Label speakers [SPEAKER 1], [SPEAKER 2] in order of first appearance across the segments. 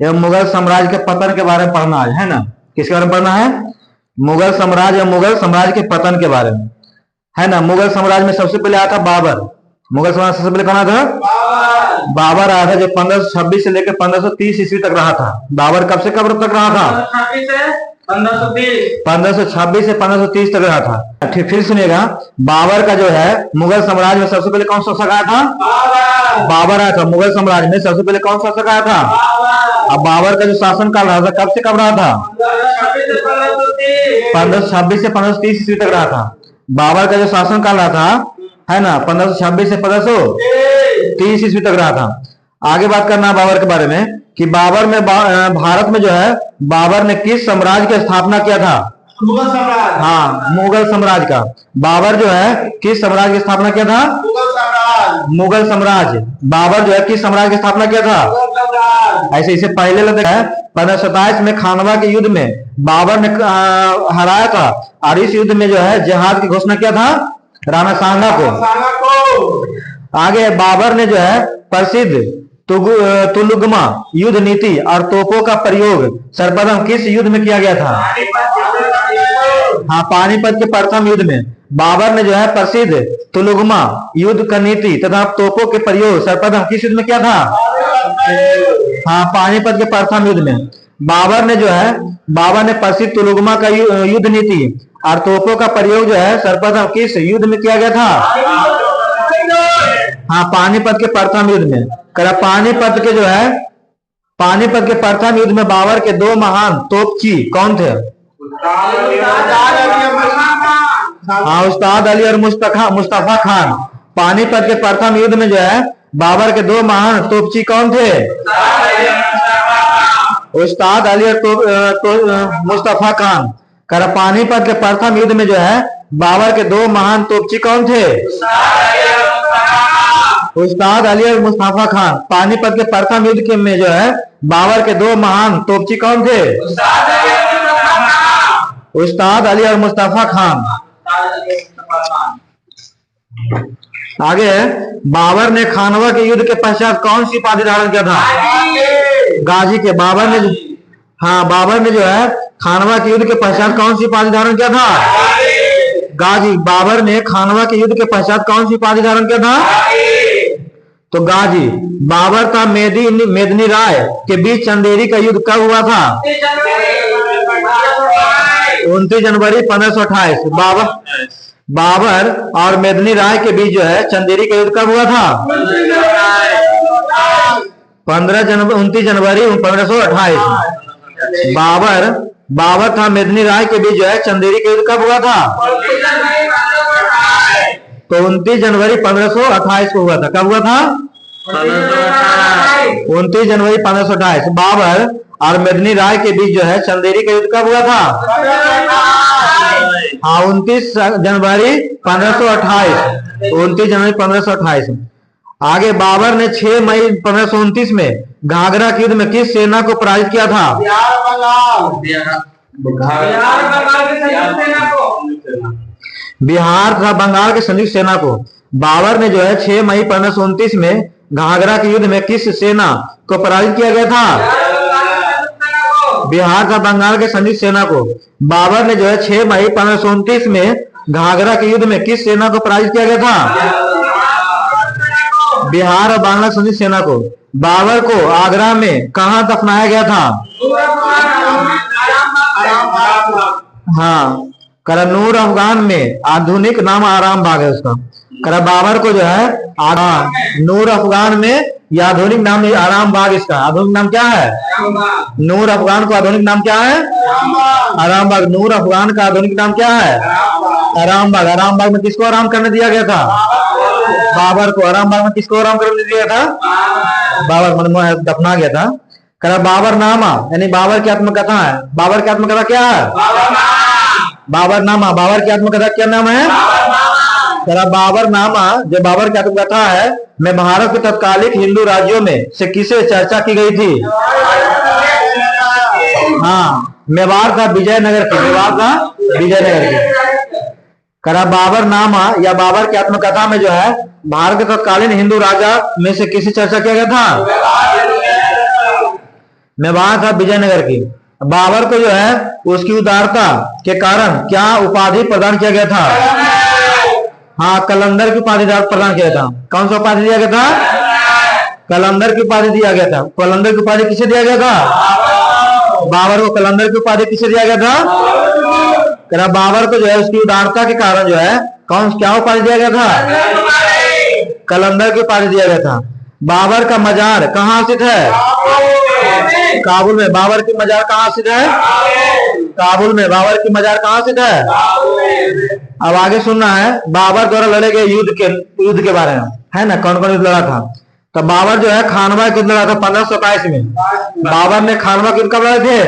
[SPEAKER 1] एवं मुगल साम्राज्य के पतन के बारे में पढ़ना है ना। किसके बारे में पढ़ना है? मुगल साम्राज्य या मुगल साम्राज्य के पतन के बारे में, है ना। मुगल साम्राज्य में सबसे पहले आया था बाबर। मुगल साम्राज्य सबसे पहले कौन आया था? बाबर आया था, जो 1526 से लेकर 1530 ईस्वी तक रहा था। बाबर कब से कब तक रहा था? 1526 से 1530 तक रहा था। ठीक, फिर सुनिएगा, बाबर का जो है मुगल साम्राज्य में सबसे पहले कौन सा शासक आया था? बाबर आया था। मुगल साम्राज्य में सबसे पहले कौन सा शासक आया था? अब बाबर का जो शासन काल रहा था कब से कब रहा था? 1526 से 1530 ईस्वी तक रहा था। बाबर का जो शासन काल रहा था, है ना, 1526 से 1530 ईस्वी तक रहा था। आगे बात करना है बाबर के बारे में कि बाबर में भारत में जो है बाबर ने किस साम्राज्य की स्थापना किया था? मुगल साम्राज्य। हाँ, मुगल साम्राज्य का। बाबर जो है किस साम्राज्य की स्थापना किया था? मुगल साम्राज्य। बाबर जो है किस साम्राज्य की स्थापना किया था? ऐसे इसे पहले लगता है 1527 में खानवा के युद्ध में बाबर ने हराया था, और इस युद्ध में जो है जिहाद की घोषणा किया था राणा सांगा को। आगे बाबर ने जो है प्रसिद्ध तुलुगमा युद्ध नीति और तोपों का प्रयोग सर्वप्रथम किस युद्ध में किया गया था? हाँ, पानीपत के प्रथम युद्ध में बाबर ने जो है प्रसिद्ध तुलुगमा युद्ध का नीति तथा तोपों के प्रयोग सर्वप्रथम किस युद्ध में किया था? हाँ, पानीपत के प्रथम युद्ध में बाबर ने प्रसिद्ध तुलुगमा का युद्ध नीति और तोपों का प्रयोग जो है सर्वप्रथम किस युद्ध में किया गया था? हाँ, पानीपत के प्रथम युद्ध में। पानीपत के प्रथम युद्ध में बाबर के दो महान तोपची कौन थे? हाँ, उस्ताद अली और मुस्तफा खान। पानीपत के प्रथम युद्ध में जो है बाबर के दो महान तोपची कौन थे? उस्ताद अली और मुस्तफा खान। पानीपत के प्रथम युद्ध में जो है बाबर के दो महान तोपची कौन थे? उस्ताद अली और मुस्तफा खान। पानीपत के प्रथम युद्ध के में जो है बाबर के दो महान तोपची कौन थे? उस्ताद अली और मुस्तफा खान। आगे बाबर ने खानवा के युद्ध के पश्चात कौन सी उपाधि धारण किया था? गाजी के। बाबर ने जो है खानवा के युद्ध के पश्चात कौन सी उपाधि धारण किया था? गाजी। बाबर ने खानवा के युद्ध के पश्चात कौन सी उपाधि धारण किया था? तो गाजी। बाबर का मेदिनी राय के बीच चंदेरी का युद्ध कब हुआ था? 29 जनवरी 1528। बाबर और मेदिनी राय के बीच जो है चंदेरी का युद्ध कब हुआ था? 29 जनवरी 1528। बाबर था मेदिनी राय के बीच जो है चंदेरी का युद्ध कब हुआ था? तो 29 जनवरी 1528 को हुआ था। कब हुआ था? 29 जनवरी 1528। बाबर और मेदिनी राय के बीच जो है चंदेरी का युद्ध कब हुआ था? हाँ, 29 जनवरी 1528। 29 जनवरी 1528। आगे बाबर ने 6 मई 1529 में घाघरा के युद्ध में किस सेना को पराजित किया था? बिहार तथा बंगाल की संयुक्त सेना को। बाबर ने जो है 6 मई 1529 में घाघरा के युद्ध में किस सेना को पराजित किया गया था? बिहार तथा बंगाल के संयुक्त सेना को। बाबर ने जो है 6 मई 1529 में घाघरा के युद्ध में किस सेना को पराजित किया गया था? बिहार और बांग्ला संयुक्त सेना को। बाबर को आगरा में कहां दफनाया गया था? हाँ, नूर अफगान में। आधुनिक नाम आराम बाग है उसका। बाबर को जो है नूर अफगान में, या आधुनिक नाम आराम बाग। इसका आधुनिक नाम क्या है? नूर अफगान को आधुनिक नाम क्या है? आराम बाग। नूर अफगान का आधुनिक नाम क्या है? आराम बाग। आराम बाग में किसको आराम करने दिया गया था? बाबर को। आराम बाग में किसको आराम करने दिया था? बाबर दफना गया था। बाबर नामा यानी बाबर की आत्मकथा है। बाबर की आत्मकथा क्या है? बाबर नामा। बाबर की आत्मकथा क्या नाम है? बाबर नामा जो बाबर की आत्मकथा है में भारत के तत्कालिक हिंदू राज्यों में से किसे चर्चा की गई थी? हाँ, मेवाड़ का विजयनगर की। मेवाड़ का विजयनगर की। बाबर नामा या बाबर की आत्मकथा में जो है भारत के तत्कालीन हिंदू राजा में से किसी चर्चा किया गया था? में वहां था विजयनगर की। बाबर को जो है उसकी उदारता के कारण क्या उपाधि प्रदान किया गया था? हाँ, कलंदर की उपाधि प्रदान किया था। कौन सा उपाधि दिया गया था? कलंदर की उपाधि दिया गया था। कलंदर की उपाधि किसे दिया गया था? बाबर को कलंदर की उपाधि किसे दिया गया था? बाबर को जो है उसकी उदारता के कारण जो है क्या उपाधि दिया गया था? कलंदर की उपाधि दिया गया था। बाबर का मजार कहाँ स्थित है? काबुल में। बाबर की मजार कहाँ स्थित है? काबुल में। बाबर की मजार कहाँ स्थित है? अब आगे सुनना है बाबर द्वारा लड़े गए युद्ध के बारे में, है ना, कौन कौन युद्ध लड़ा था। तो बाबर जो है खानवा युद्ध लड़ा था 1527 में। बाबर ने खानवा युद्ध कब लड़े थे?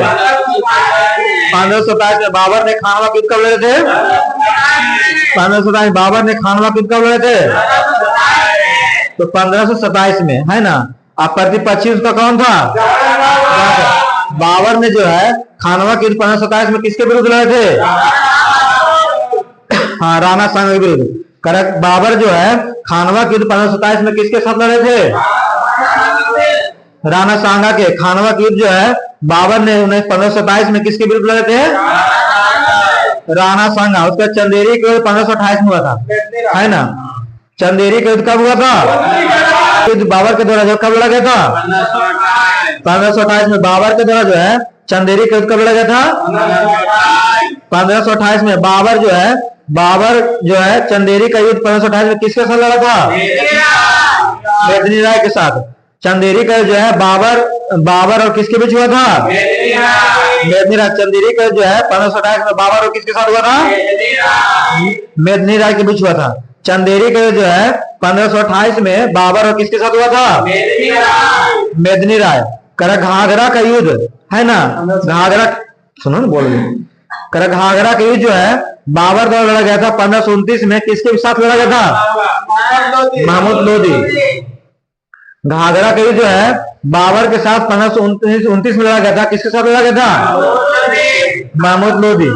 [SPEAKER 1] 1527 में। बाबर ने खानवा युद्ध कब लड़े थे? 1527। बाबर ने खानवा युद्ध कब लड़े थे? तो 1527 में, है ना। अब प्रतिपक्षी उसका कौन था? बाबर ने जो है खानवा युद्ध 1527 में किसके विरुद्ध लड़े थे? हाँ, राणा सांगा के विरुद्ध। करेक्ट। बाबर जो है खानवा युद्ध 1527 में किसके साथ लड़े थे? राणा सांगा के। खानवा युद्ध जो है बाबर ने 1527 में किसके विरुद्ध लड़े थे? राणा सांगा। उसका चंदेरी का 1528 में हुआ था, है ना। चंदेरी का युद्ध कब हुआ था? युद्ध बाबर के द्वारा जो कब लड़ा गया था? 1528 में। बाबर के द्वारा जो है चंदेरी का युद्ध कब लड़ा गया था? 1528 में। बाबर जो है चंदेरी का युद्ध 1528 में किसके साथ लड़ा था? मेदिनी राय के साथ। चंदेरी का जो है बाबर और किसके बीच हुआ था? मेदिनी राय। चंदेरी का जो है 1528 में बाबर और किसके साथ हुआ था? मेदिनी राय के बीच हुआ था। चंदेरी का जो है 1528 में बाबर और किसके साथ हुआ था? मेदिनी राय। घाघरा का युद्ध, है ना। घाघरा, सुनो ना, बोल घाघरा का युद्ध जो है बाबर द्वारा लड़ा गया था 1529 में। किसके साथ लड़ा गया था? महमूद लोदी। घाघरा का युद्ध जो है बाबर के साथ 1529 में लड़ा गया था। किसके साथ लड़ा गया था? महमूद लोदी।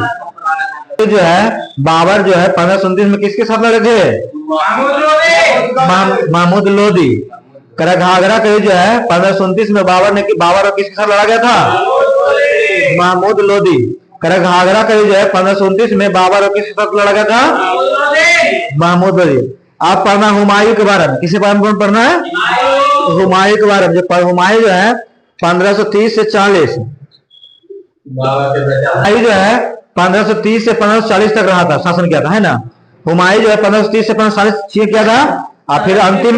[SPEAKER 1] जो है बाबर जो है 1529 में किसके साथ लड़े थे? महमूद लोदी। घाघरा का युद्ध जो है 1529 में बाबर और किसके साथ लड़ा गया था? महमूद लोदी। घाघरा का युद्ध जो है 1529 में बाबर और किसके साथ लड़ा गया था? महमूद लोदी। आप पढ़ना हुमायूं के बारे में। किसी बारे में पढ़ना है? हुमायूं के बारे में। जो हुमायूं जो है 1530 से 40, जो है 1530 से 1540 तक रहा था, शासन किया था, है ना। हुमायूं जो है 1530 से 1540 किया था, और फिर अंतिम,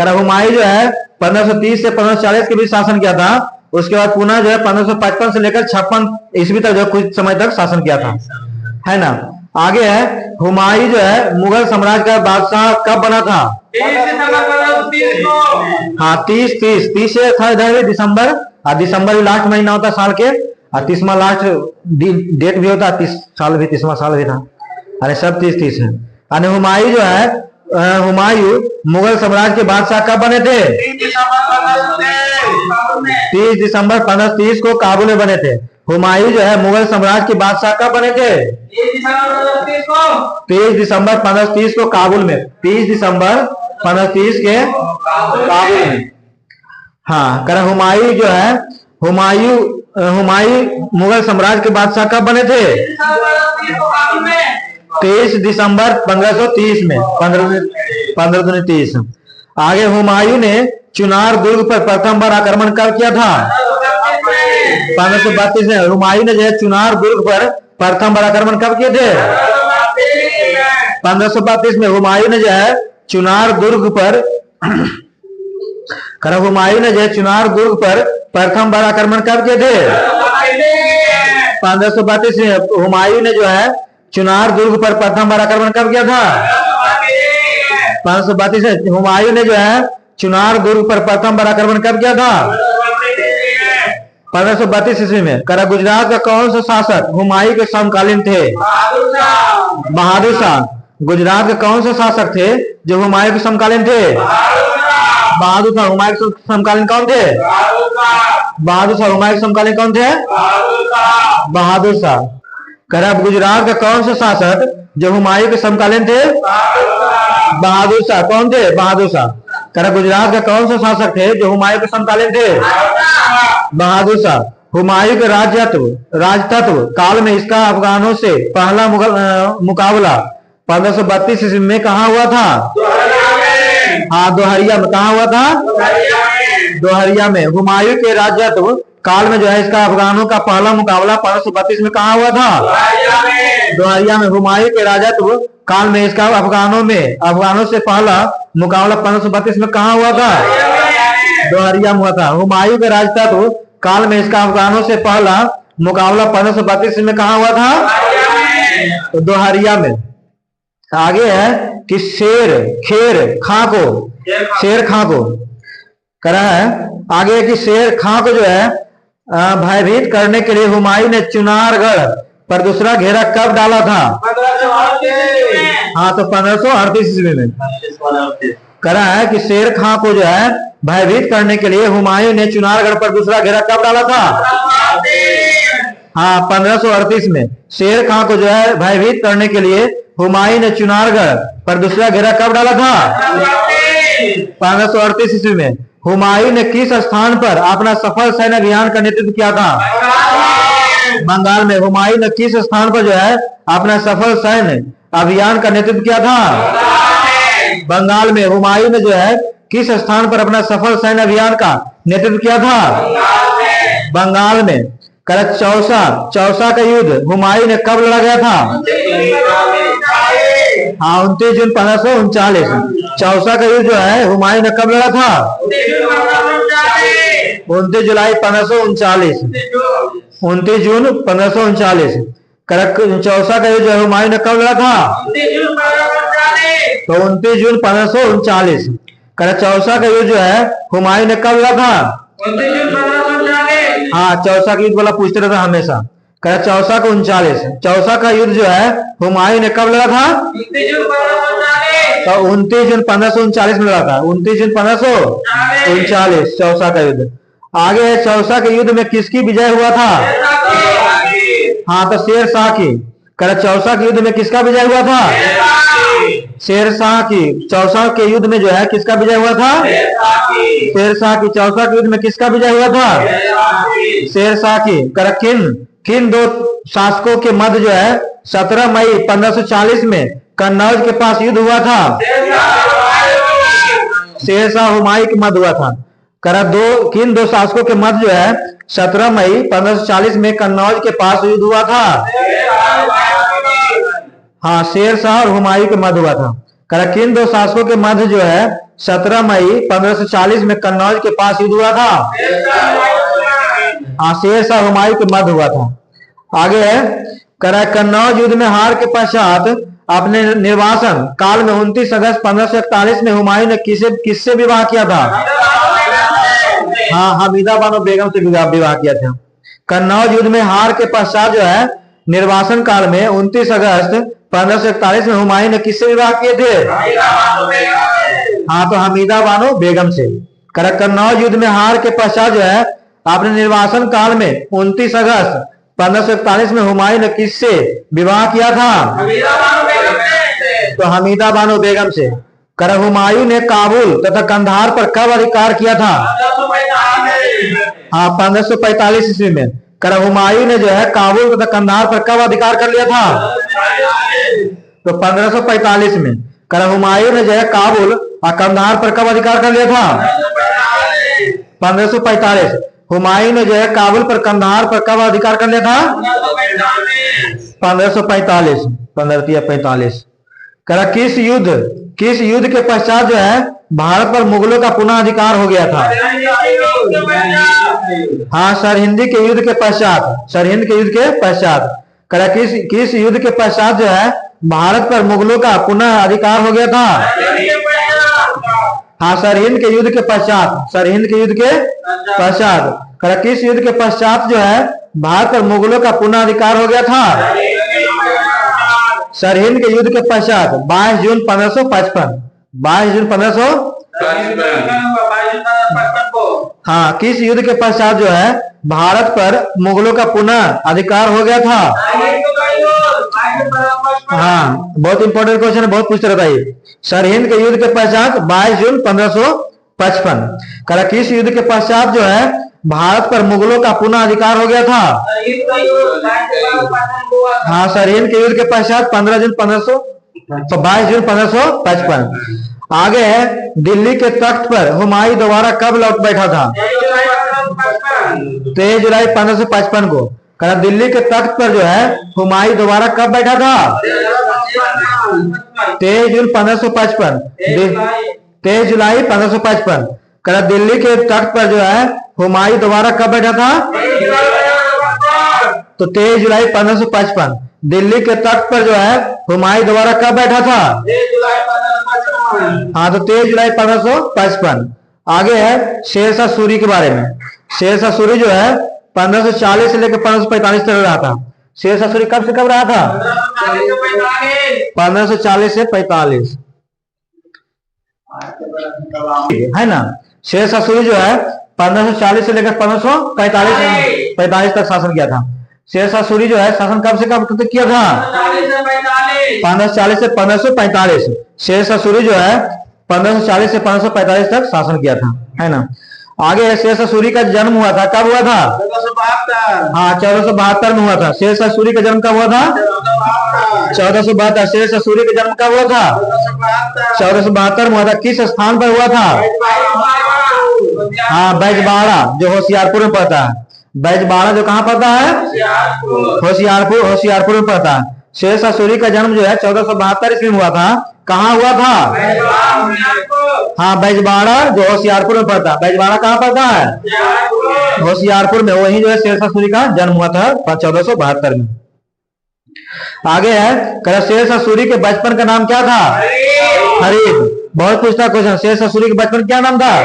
[SPEAKER 1] हुमायूं जो है 1530 से 1540 के बीच शासन किया था। उसके बाद पुनः जो है 1555 से लेकर 56 ईस्वी तक जो कुछ समय तक शासन किया था, है ना। आगे है हुमायूं जो है मुगल साम्राज्य का बादशाह कब बना था? 30 से था इधर दिसंबर, और दिसंबर लास्ट महीना होता साल के, और 30वां लास्ट डेट भी होता, 30 साल भी, 30वां साल भी था। अरे सब 30 है। यानी हुमायूं जो है हुमायूं मुगल साम्राज्य के बादशाह कब बने थे? 30 दिसंबर 1530 को काबुल में बने थे। हुमायूं जो है मुगल साम्राज्य के बादशाह कब बने थे? 30 दिसंबर 1530 को काबुल में। 30 दिसंबर 1530 के काबुल में। हाँ, हुमायूं जो है हुमायूं मुगल साम्राज्य के बादशाह कब बने थे? 23 दिसंबर 1530 में। 1530। आगे हुमायूं ने चुनार दुर्ग पर प्रथम बार आक्रमण कब किया था? 1532 में। हुमायूं ने जो है चुनार दुर्ग पर प्रथम बार आक्रमण कब किए थे? 1532 में। हुमायूं ने जो है चुनार दुर्ग पर हुमायूं ने जो है चुनार दुर्ग पर प्रथम बार आक्रमण कब किए थे? 1532 में। हुमायूं ने जो है चुनार दुर्ग पर प्रथम बार आक्रमण कब किया था? 1532 में। हुमायूं ने जो है चुनार दुर्ग पर प्रथम बार आक्रमण कब किया था? 1532 ईस्वी में। गुजरात का कौन सा शासक हुमायूं के समकालीन थे? बहादुर शाह। गुजरात के कौन से शासक थे जो हुमायूं के समकालीन थे? बहादुर शाह। हुमायूं के समकालीन कौन थे? बहादुर शाह। हुमायूं के समकालीन कौन थे? बहादुर शाह। गुजरात का कौन सा शासक जो हुमायूं के समकालीन थे? बहादुर शाह। कौन थे? बहादुर शाह। करा गुजरात का कौन सा शासक थे जो हुमायूं के समकालीन थे? बहादुर शाह। हुमायूं के राजतत्व काल में इसका अफगानों से पहला मुकाबला 1532 ईस्वी में कहा हुआ था? हाँ, दोहरिया में। कहा हुआ था? दोहरिया में। हुमायूं के राजत्व काल में जो है इसका अफगानों का पहला मुकाबला 1532 में कहा हुआ था? दोहरिया में। हुमायूं के राजत्व काल में इसका अफगानों से पहला मुकाबला 1532 में कहा हुआ था? दोहरिया में हुआ था। हुमायूं के राजतत्व काल में इसका अफगानों से पहला मुकाबला 1532 में कहा हुआ था? तो दोहरिया में। आगे है कि शेर खां को करा है। आगे है कि शेर खां को जो है भयभीत करने के लिए हुमायूं ने चुनारगढ़ पर दूसरा घेरा कब डाला था? हाँ, तो 1538 ईस्वी में। करा है कि शेर खां को जो है भयभीत करने के लिए हुमायूं ने चुनारगढ़ पर दूसरा घेरा कब डाला था? हाँ, 1538 में। शेर खां को जो है भयभीत करने के लिए हुमायूं ने चुनारगढ़ पर दूसरा घेरा कब डाला था? 1538 ईस्वी में। हुमायूं ने किस स्थान पर अपना सफल सैन्य अभियान का नेतृत्व किया था? बंगाल में। हुमायूं ने किस स्थान पर जो है अपना सफल सैन्य अभियान का नेतृत्व किया था? बंगाल में। हुमायूं ने जो है किस स्थान पर अपना सफल सैन्य अभियान का नेतृत्व किया था? बंगाल में। चौसा का युद्ध हुमायूं ने कब लड़ा गया था? हाँ, 29 जून 1539। चौसा का युद्ध जो है हुमायूं ने कब लड़ा था? 29 जुलाई 1539। 29 जून 1539। चौसा का युद्ध जो है हुमायूं ने कब लड़ा था? तो 29 जून 1539। चौसा का युद्ध जो है हुमायूं ने कब लड़ा था? हाँ, चौसा का युद्ध वाला पूछते रहता हमेशा। चौसा का 39। चौसा का युद्ध जो है हुमायूं ने कब लड़ा था? तो 29 जून 1539 में लड़ा था। 29 जून 1539 चौसा का युद्ध। आगे है चौसा के युद्ध में किसकी विजय हुआ था? हाँ, तो शेर शाह की। चौसा के युद्ध में किसका विजय हुआ था? शेर शाह की। चौसा के युद्ध में जो है किसका विजय हुआ था? शेर शाह की। चौसा के युद्ध में किसका विजय हुआ था? शेर शाह की। किन दो शासकों के मध्य जो है 17 मई 1540 में कन्नौज के पास युद्ध हुआ था? शेर शाह हुमायूं के मध्य हुआ था। किन दो शासकों के मध्य जो है 17 मई 1540 में कन्नौज के पास युद्ध हुआ था? हाँ, शेर शाह और हुमायूं के मध्य हुआ था। किन दो शासकों के मध्य जो है 17 मई 1540 में कन्नौज के पास युद्ध हुआ था? हाँ, शेर शाह हुमायूं के मध्य हुआ था। आगे है कन्नौज युद्ध में हार के पश्चात अपने निर्वासन काल में 29 अगस्त 1541 में हुमायूं ने किससे विवाह किया था? हाँ, हमीदा बानो बेगम से विवाह किया था। कन्नौज युद्ध में हार के पश्चात जो है निर्वासन काल में 29 अगस्त 1541 में हुमायूं ने किससे विवाह किए थे? हाँ, तो हमीदा बानो बेगम से। कन्नौज युद्ध में हार के पश्चात जो है अपने निर्वासन काल में 29 अगस्त 1541 में हुमायूं ने किससे विवाह किया था? तो हमीदा बानो बेगम से। हुमायूं ने काबुल तथा कंधार पर कब अधिकार किया था? हाँ, 1545 ईस्वी में। हुमायूं ने जो है काबुल तथा कंधार पर कब अधिकार कर लिया था? तो 1545 में। हुमायूं ने जो है काबुल और कंधार पर कब अधिकार कर लिया था? 1545। हुमायूं ने जो है काबुल पर कंधार पर कब अधिकार कर लिया था? 1545। 1545। किस युद्ध के पश्चात जो है भारत पर मुगलों का पुनः अधिकार हो गया था? हाँ, सरहिंदी के युद्ध के पश्चात। सरहिंद के युद्ध के पश्चात। किस युद्ध के पश्चात जो है भारत पर मुगलों का पुनः अधिकार हो गया था? हाँ, सरहिंद के युद्ध के पश्चात। सरहिंद के युद्ध के पश्चात। किस युद्ध के पश्चात जो है भारत पर मुगलों का पुनः अधिकार हो गया था? सरहिंद के युद्ध के पश्चात 22 जून 1555। 22 जून 1555 हाँ, किस युद्ध के पश्चात जो है भारत पर मुगलों का पुनः अधिकार हो गया था? हाँ, बहुत इंपॉर्टेंट क्वेश्चन है, बहुत पूछते रहता है ये। सरहिंद के युद्ध के पश्चात 22 जून 1555 करा किस युद्ध के पश्चात जो है भारत पर मुगलों का पुनः अधिकार हो गया था? हाँ, सरहिंद के युद्ध के पश्चात 15 जून 1500 22 जून 1555। आगे है दिल्ली के तख्त पर हुमायूं दोबारा कब लौट बैठा था? 23 जुलाई 1555 को। कहा दिल्ली के तख्त पर जो है हुमायूं दोबारा कब बैठा था? 23 जून 1555। 23 जुलाई 1555। कहा दिल्ली के तख्त पर जो है हुमायूं दोबारा कब बैठा था? तो 23 जुलाई 1555 दिल्ली के तख्त पर जो है हुमायूं दोबारा कब बैठा था? हाँ, तो 23 जुलाई 1555। आगे है शेरशाह सूरी के बारे में। शेरशाह सूरी जो है 1540 से लेकर 1545 तक रहा था। शेरशाह सूरी कब से कब रहा था? 1540 से 45, है ना। शेरशाह सूरी जो है 1540 से लेकर 1545 तक शासन किया था। शेरशाह सूरी जो है शासन कब से कब तक किया था? 1540 से 1545। शेरशाह सूरी जो है 1540 से 1545 तक शासन किया था, है ना। आगे शेरशाह सूरी का जन्म हुआ था, कब हुआ था? 1472। हाँ, 1472 में हुआ था। शेरशाह सूरी का जन्म कब हुआ था? 1472। शेरशाह सूरी का जन्म कब हुआ था? 1472 में हुआ था। किस स्थान पर हुआ था? हाँ, बैजबाड़ा, जो होशियारपुर में पड़ता है। बैजबाड़ा जो कहाँ पड़ता है? होशियारपुर में पड़ता है। शेरशाह सूरी का जन्म जो है 1472 ईस्वी में हुआ था। कहाँ हुआ था? हाँ, बैजबाड़ा जो होशियारपुर में पड़ता है। बैजबाड़ा कहाँ पड़ता है? होशियारपुर में। वही जो है शेरशाह सूरी का जन्म हुआ था 1472 में। आगे है शेरशाह सूरी के बचपन का नाम क्या था? फरीद। बहुत पूछता क्वेश्चन, शेरशाह सूरी का बचपन क्या नाम था?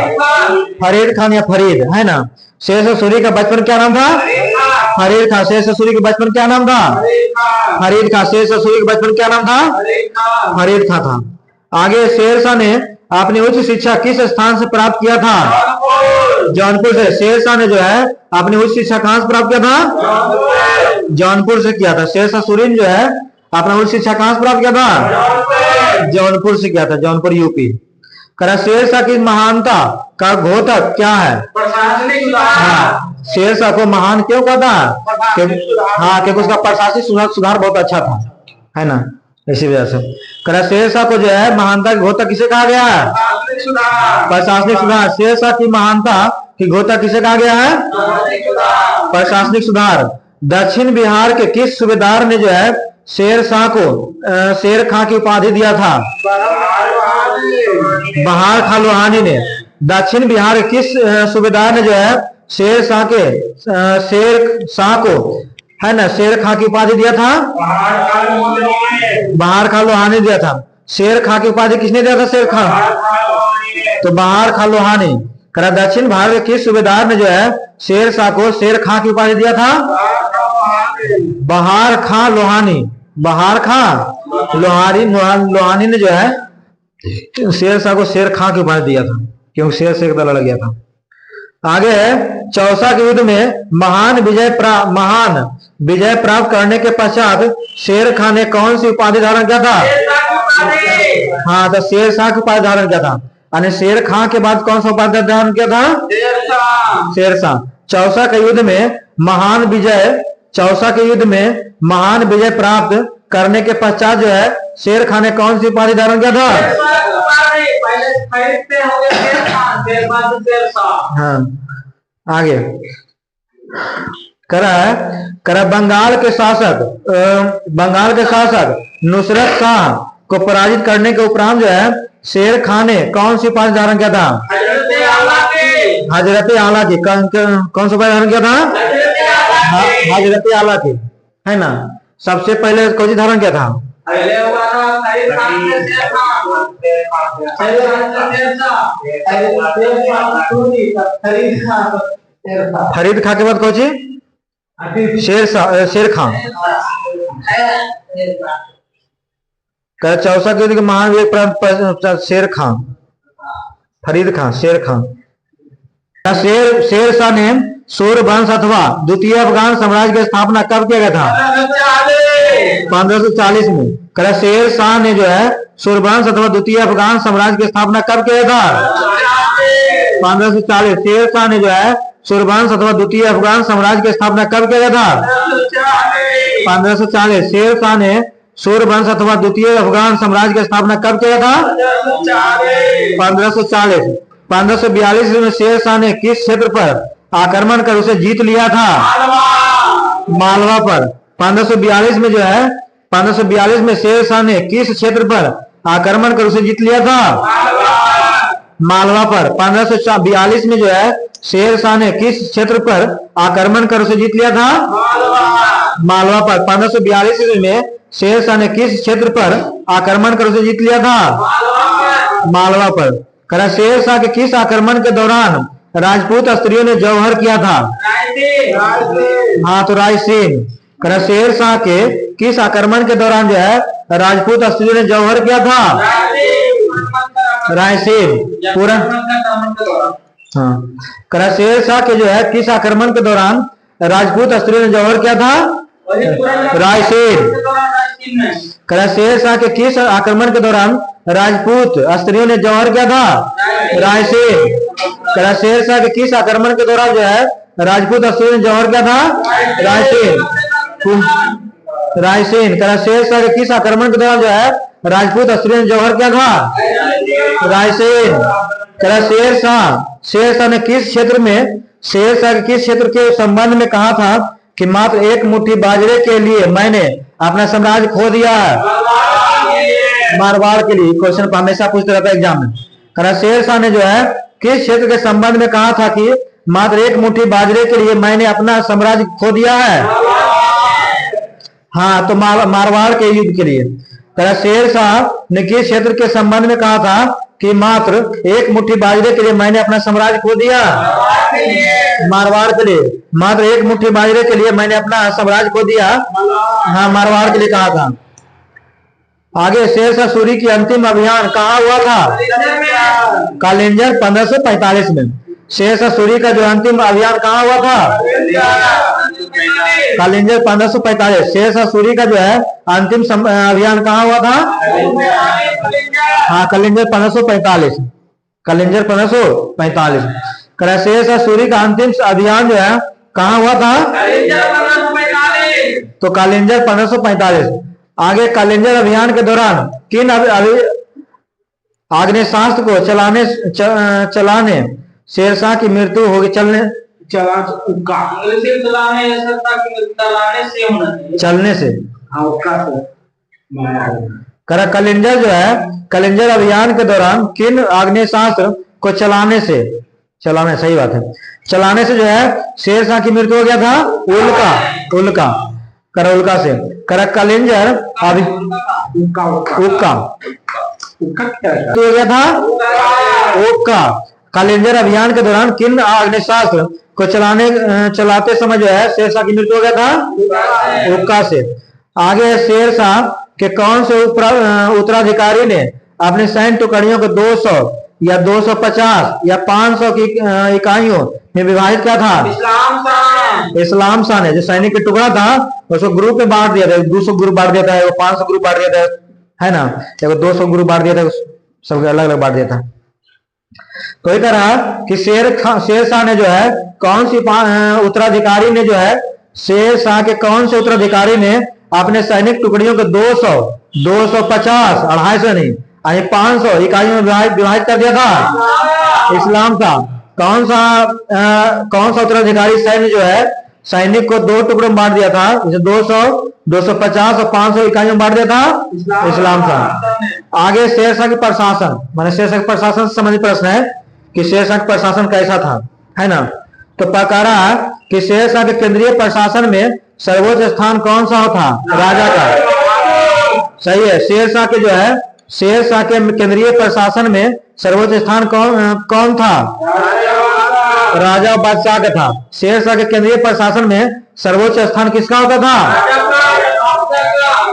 [SPEAKER 1] फरीद खान या फरीद, है ना। शेरशाह सूरी का बचपन क्या नाम था? फरीद खान। शेरशाह सूरी का बचपन क्या नाम था? फरीद खान। शेरशाह सूरी का बचपन क्या नाम था? फरीद खान था। आगे शेरशाह ने अपनी उच्च शिक्षा किस स्थान से प्राप्त किया था? जौनपुर से। शेरशाह ने जो है अपनी उच्च शिक्षा कहां से प्राप्त किया था? जौनपुर से किया था। शेरशाह सूरी ने जो है अपना उच्च शिक्षा कहां से प्राप्त किया था? जौनपुर से किया था, जौनपुर यूपी। करा शेरशाह की महानता का घोतक क्या है? हाँ, शेरशाह को महान क्यों कहता है? हाँ, क्योंकि उसका प्रशासनिक सुधार बहुत अच्छा था, है ना, इसी वजह से। करा शेरशाह को जो है महानता की घोतक किसे कहा गया है? प्रशासनिक सुधार। शेरशाह की महानता की घोतक किसे कहा गया है? प्रशासनिक सुधार। दक्षिण बिहार के किस सूबेदार ने जो है शेरशाह को शेर खां की उपाधि दिया था? बहार खां लोहानी ने। दक्षिण बिहार के किस सूबेदार ने जो है शेरशाह को, है ना, शेर खां की उपाधि दिया था? बहार खां लोहानी दिया था। शेर खां की उपाधि किसने दिया था? शेर खां, तो बहार खां लोहानी। करा दक्षिण भारत के किस सूबेदार ने जो है शेरशाह को शेर खां की उपाधि दिया था? बहार खां लोहानी। बहार खां लोहानी ने जो है शेरशाह को शेर खां की उपाधि दिया था, क्योंकि शेर से लड़ गया था। आगे है चौसा के युद्ध में महान विजय प्राप्त करने के पश्चात शेर खां ने कौन सी उपाधि धारण किया था? हाँ, तो शेरशाह की उपाधि धारण किया था। यानी शेर खां के बाद कौन सा उपाधि धारण किया था? शेरशाह। चौसा के युद्ध में महान विजय प्राप्त करने के पश्चात जो है शेर खां ने कौन सी उपाधि धारण किया था? हाँ, आगे करा बंगाल के शासक नुसरत शाह को पराजित करने के उपरांत जो है शेर खां ने कौन सी उपाधि धारण किया था? हजरत आला की। कौन सी उपाधि धारण किया था? हजरत आला की, है ना। सबसे पहले कौन सी धारण किया था? फरीद खां के बाद कौन सी? शेर खां। चौसा के युद्ध के महान विजय शेर खां, फरीद खां, शेर खां। शेरशाह ने सूर्यवंश अथवा द्वितीय अफगान साम्राज्य की स्थापना कब किया गया था? 1540 में। करा शेर शाह ने जो है सूर्यवंश अथवा द्वितीय अफगान साम्राज्य की स्थापना कब किया था? 1540। शेर शाह ने जो है सूर्यवंश अथवा द्वितीय अफगान साम्राज्य की स्थापना कब किया था? 1540। शेर शाह ने सूर्यवंश अथवा द्वितीय अफगान साम्राज्य की स्थापना कब किया था? 1540। 1542 में शेर शाह ने किस क्षेत्र पर आक्रमण कर उसे जीत लिया था? मालवा पर। 1542 में जो है 1542 में शेर शाह ने किस क्षेत्र पर आक्रमण कर उसे जीत लिया था? मालवा पर। 1542 में जो है शेर शाह ने किस क्षेत्र पर आक्रमण कर उसे जीत लिया था? मालवा पर। 1542 में शेर शाह ने किस क्षेत्र पर आक्रमण कर उसे जीत लिया था? मालवा पर। करा शेर शाह के किस आक्रमण के दौरान राजपूत स्त्रियों ने जौहर किया था? हाँ, तो रायसेन। करा शेर शाह के किस आक्रमण के दौरान जो है राजपूत स्त्रियों ने जौहर किया था? रायसेन। पूरा। हाँ। करा शेर शाह के जो है किस आक्रमण के दौरान राजपूत स्त्रियों ने जौहर किया था? रायसेन। करा शेर शाह के किस आक्रमण के दौरान राजपूत स्त्रियों ने जौहर किया था? रायसेन। करा शेर शाह के किस आक्रमण के दौरान जो है राजपूत स्त्रियों ने जौहर किया था? रायसेन। रायसेन। करा शेर शाह के किस आक्रमण के दौरान जो है राजपूत स्त्रियों ने जौहर किया था? रायसेन। करा शेर शाह ने किस क्षेत्र में शेर शाह के किस क्षेत्र के संबंध में कहा था कि मात्र एक मुट्ठी बाजरे के लिए मैंने अपना साम्राज्य खो दिया है? मारवाड़ के लिए। क्वेश्चन हमेशा पूछते रहता है एग्जाम में। करा शेर शाह ने जो है किस क्षेत्र के संबंध में कहा था कि मात्र एक मुट्ठी बाजरे के लिए मैंने अपना साम्राज्य खो दिया है? हाँ, तो मारवाड़ के युद्ध के लिए। करा शेर शाह ने किस क्षेत्र के संबंध में कहा था कि मात्र एक मुट्ठी बाजरे के लिए मैंने अपना साम्राज्य खो दिया? मारवाड़ के लिए। मात्र एक मुट्ठी बाजरे के लिए मैंने अपना साम्राज्य खो दिया। हाँ, मारवाड़ के लिए कहा था। आगे शेर शाह सूरी की अंतिम अभियान कहाँ हुआ था? कालिंजर 1545 में। शेर शाह सूरी का जो अंतिम अभियान कहाँ हुआ था? कालिंजर 1545। शेर शाह सूरी का जो है अंतिम अभियान कहाँ हुआ था? हाँ, कालिंजर 1545। कालिंजर 1545। करा शेर शाह सूरी का अंतिम अभियान जो है कहाँ हुआ था? तो कालिंजर 1545। आगे कालिंजर अभियान के दौरान किन आग्नेयास्त्र को चलाने शेर शाह की मृत्यु होगी? चलने से। करा कालिंजर जो है कालिंजर अभियान के दौरान किन आग्नेयास्त्र को चलाने से सही बात है, चलाने से जो है शेर शाह की मृत्यु हो गया था? उल्का। करा उल्का से। करा कालिंजर उक्का तो हो गया था? उक्का। कालिंजर अभियान के दौरान किन आग्नेयास्त्र को चलाते समय जो है शेर शाह की मृत्यु हो गया था? उक्का से। आगे शेर शाह के कौन से उत्तराधिकारी ने अपने सैन्य टुकड़ियों को 200 या 250 या 500 की इकाइयों में विभाजित किया था? इस्लाम शाह ने। जो सैनिक का टुकड़ा था उसको ग्रुप में बांट दिया था। 200 ग्रुप बांट दिया था, 500 ग्रुप बांट दिया था, है ना? 200 ग्रुप बांट दिया था, सबके अलग अलग बांट दिया था। तो इस तरह कि शेर शाह ने जो है कौन सी उत्तराधिकारी ने जो है शेर शाह के कौन से उत्तराधिकारी ने अपने सैनिक टुकड़ियों को 200, 250, 250 नहीं 500 इकाइयों में विभाजित कर दिया था? इस्लाम शाह। कौन सा उत्तराधिकारी सैन्य जो है सैनिक को 2 टुकड़ों में बांट दिया था? जैसे 200, 250 और 500 इकाइयों में बांट दिया था? इस्लाम शाह। आगे शेर शाह के प्रशासन, माने शेर शाह के प्रशासन से संबंधित प्रश्न है कि शेर शाह का प्रशासन कैसा था, है ना? तो पकड़ा कि शेर शाह के केंद्रीय प्रशासन में सर्वोच्च स्थान कौन सा था? राजा का। सही है। शेर शाह के जो है शेर शाह के केंद्रीय प्रशासन में सर्वोच्च स्थान कौन था? राजा और बादशाह का था। शेर शाह के केंद्रीय प्रशासन में सर्वोच्च स्थान किसका होता था?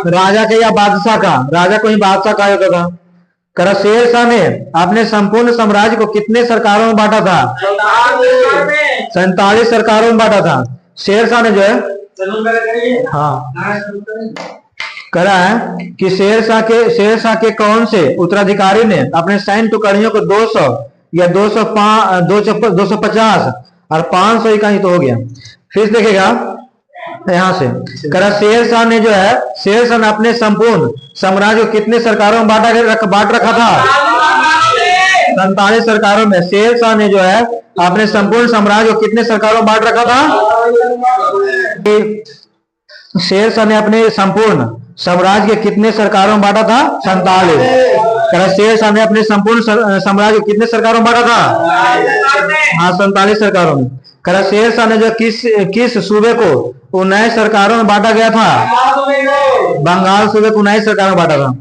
[SPEAKER 1] राजा के या बादशाह का? राजा को ही बादशाह कहा जाता था। करा शेर शाह ने अपने संपूर्ण साम्राज्य को कितने सरकारों में बांटा था? 47 सरकारों में बांटा था। शेर शाह ने जो है हाँ कह रहा है कि शेरशाह के कौन से उत्तराधिकारी ने अपने सैन्य टुकड़ियों को 200 या 250 और 500 इकाई तो हो गया। फिर देखेगा यहां से कह रहा शेरशाह ने जो है शेरशाह ने अपने संपूर्ण साम्राज्य को कितने सरकारों में बांट रखा था? 47 सरकारों में। शेरशाह ने जो है अपने संपूर्ण साम्राज्य को कितने सरकारों में बांट रखा था? शेरशाह ने अपने संपूर्ण साम्राज्य के कितने सरकारों में बांटा था? 47। शेरशाह ने अपने संपूर्ण साम्राज्य को कितने सरकारों में बांटा था? हाँ, 47 सरकारों में। शेरशाह ने जो किस सूबे को 19 सरकारों में बांटा गया था? बंगाल सूबे को 19 सरकारों में बांटा था।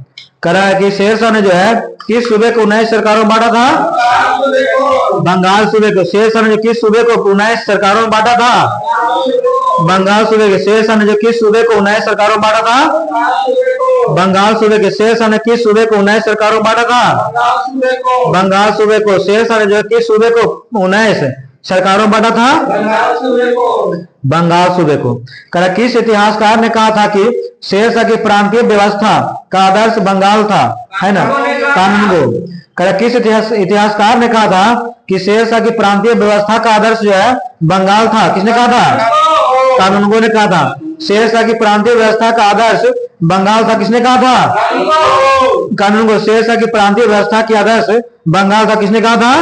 [SPEAKER 1] कह रहा है कि शेरशाह ने जो है किस सूबे को 19 सरकारों में बांटा था? बंगाल सूबे को। शेरशाह ने जो किस सूबे को 19 सरकारों में बांटा था? बंगाल सूबे के। शेरशाह ने जो किस सूबे को 19 सरकारों में बांटा था? बंगाल सूबे के। शेरशाह ने किस सूबे को 19 सरकारों में बांटा था? बंगाल सूबे को। शेरशाह ने जो किस सूबे को 19 सरकारों में बांटा था? बंगाल सूबे को। कह किस इतिहासकार ने कहा था कि शेरशाह की प्रांतीय व्यवस्था का आदर्श बंगाल था, है ना? कानूनगो। कह किस इतिहासकार ने कहा था कि शेरशाह की प्रांतीय व्यवस्था का आदर्श जो है बंगाल था? किसने कहा था? कानूनगो ने कहा था। शेरशाह की प्रांतीय व्यवस्था का आदर्श बंगाल था। किसने कहा था? कानूनगो। शेरशाह की प्रांतीय व्यवस्था की आदर्श बंगाल था। किसने कहा था?